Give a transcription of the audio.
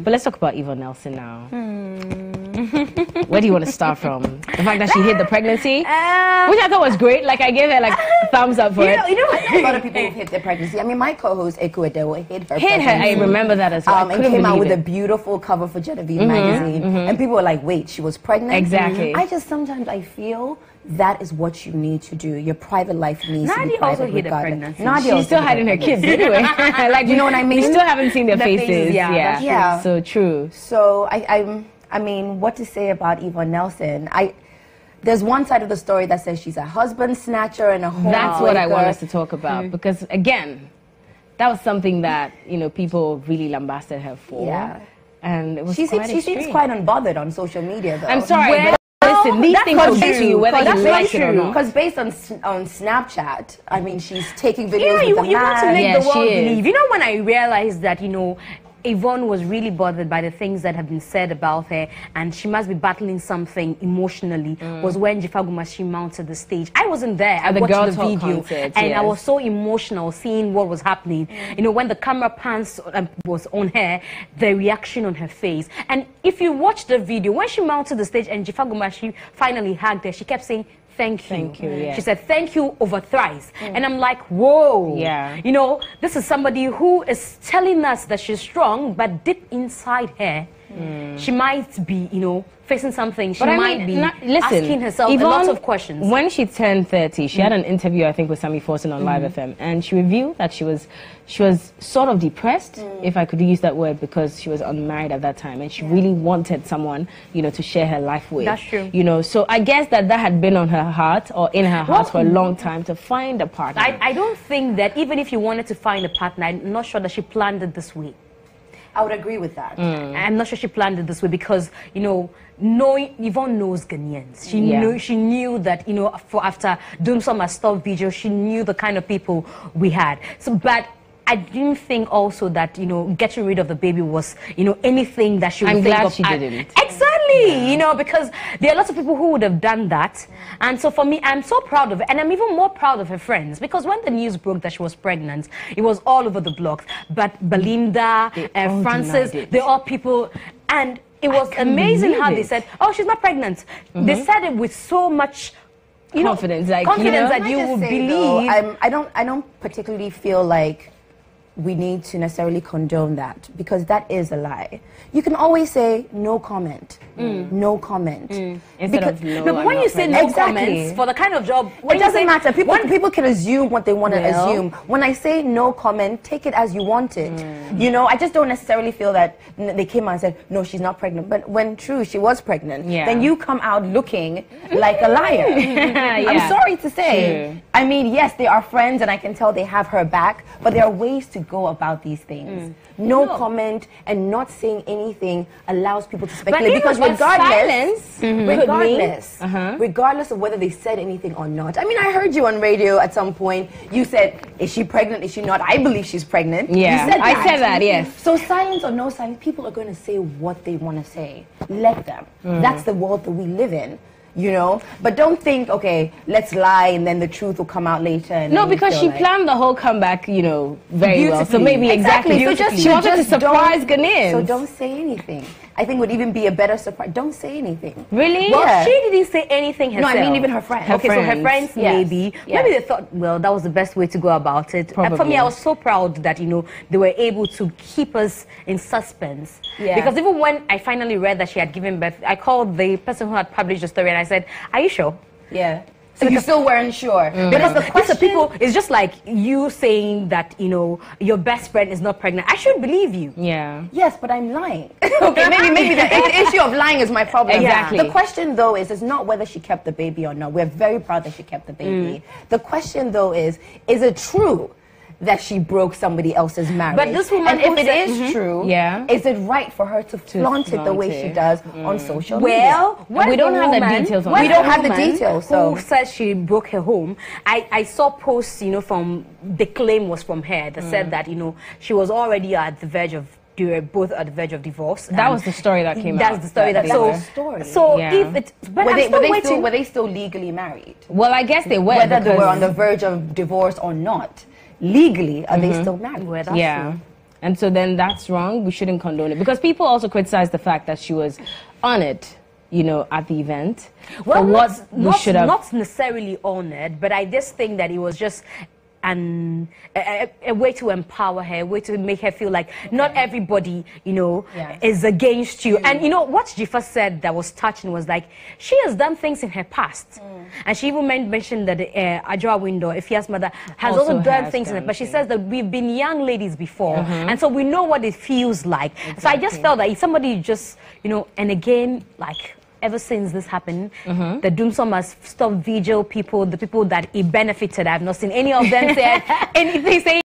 But let's talk about Yvonne Nelson now. Where do you want to start from? The fact that she hid the pregnancy, which I thought was great. Like I gave her like thumbs up for it. You know, a lot of people who've hid their pregnancy. I mean, my co-host Ekuedewo hid her pregnancy. I remember that as well. And came out with a beautiful cover for Genevieve magazine, and people were like, "Wait, she was pregnant?" Exactly. Sometimes I feel that is what you need to do. Your private life needs to be Nadia private. also hid a pregnancy. She's still hiding her kids anyway. Like, you know what I mean? We still haven't seen their faces. Yeah. So true. So I mean, what to say about Yvonne Nelson? There's one side of the story that says she's a husband snatcher and a homemaker. That's what I want us to talk about because again, that was something that people really lambasted her for. Yeah. And it was she seems quite unbothered on social media, though. I'm sorry, but listen, these things will get to you whether you like it or not. Because based on Snapchat, I mean, she's taking videos with the man. You want to make the world believe. You know, when I realized that, Yvonne was really bothered by the things that have been said about her, and she must be battling something emotionally, was when Jifagumashi mounted the stage. I wasn't there. I watched the video, and I was so emotional seeing what was happening. When the camera pans was on her, the reaction on her face. And if you watch the video, when she mounted the stage and Jifagumashi finally hugged her, she kept saying, Thank you. Yeah. She said, thank you over thrice. And I'm like, whoa. Yeah. This is somebody who is telling us that she's strong, but deep inside her, she might be, facing something. She might be asking herself Yvonne, a lot of questions. When she turned 30, she had an interview, I think, with Sammy Forson on Live FM, and she revealed that she was sort of depressed, if I could use that word, because she was unmarried at that time, and she really wanted someone, to share her life with. That's true. So I guess that had been on her heart, or in her heart for a long time, to find a partner. I don't think that even if you wanted to find a partner, I'm not sure that she planned it this way. I would agree with that. I'm not sure she planned it this way because, Yvonne knows Ghanaians. She knew that, after doing some of stuff videos, she knew the kind of people we had. But I didn't think also that, getting rid of the baby was, anything that she would think of. I'm glad she didn't. Exactly, because there are lots of people who would have done that. And so for me, I'm so proud of her. And I'm even more proud of her friends because when the news broke that she was pregnant, it was all over the blogs. But Belinda, Francis, they're all people. And it was amazing how they said, oh, she's not pregnant. They said it with so much confidence, that you would believe. Though, I don't particularly feel like we need to necessarily condone that because that is a lie. You can always say no comment, no comment. Instead of no, but when you say no comments for the kind of job, it doesn't matter. People can assume what they want to assume. When I say no comment, take it as you want it. I just don't necessarily feel that they came out and said no, she's not pregnant. But when true she was pregnant, then you come out looking like a liar. I'm sorry to say. True. I mean, yes, they are friends, and I can tell they have her back. But there are ways to go about these things. No comment and not saying anything allows people to speculate because regardless of whether they said anything or not. I mean, I heard you on radio at some point. You said, is she pregnant? Is she not? I believe she's pregnant. Yeah, you said that. I said that, yes. So silence or no silence, people are going to say what they want to say. Let them. That's the world that we live in. But don't think, okay, let's lie and then the truth will come out later. And no, because she planned the whole comeback, very well. So maybe exactly. So she wanted to surprise Ghanaians. So don't say anything. I think would even be a better surprise. Don't say anything. Really? Well, she didn't say anything herself. No, I mean even her friends. So her friends maybe. Yes. Maybe they thought, well, that was the best way to go about it. Probably. And for me, I was so proud that, they were able to keep us in suspense. Yeah. Because even when I finally read that she had given birth, I called the person who had published the story and I said, are you sure? Yeah. So you still weren't sure. Because the question people is just like you saying that, your best friend is not pregnant. I should believe you. Yeah. Yes, but I'm lying. Okay, maybe the issue of lying is my problem. Exactly. The question though is not whether she kept the baby or not. We're very proud that she kept the baby. The question though is it true that she broke somebody else's marriage? But this woman, and if it is true, is it right for her to flaunt it the way she does on social media? Well, we don't have the details on We don't have the details. So who says she broke her home? I saw posts, from the claim was from her that said that she was already at the verge of. They were both at the verge of divorce. That was the story that came out. That's the story that. So if it, but were they still legally married? Well, I guess they were. Whether they were on the verge of divorce or not, legally are they still married? Well, that's true. And so then that's wrong. We shouldn't condone it. Because people also criticize the fact that she was honored, you know, at the event. Well, not necessarily honored, but I just think that it was just a way to empower her, a way to make her feel like not everybody, you know, is against you. And you know what Jifa said that was touching was like, she has done things in her past, and she even mentioned that Ajwa Window, Ifia's mother, has also done things in it. But she says that we've been young ladies before, and so we know what it feels like. Exactly. So I just felt that if somebody just, you know, and again, like, ever since this happened, the Doomsor must stop vigil people, the people that it benefited. I've not seen any of them say anything saying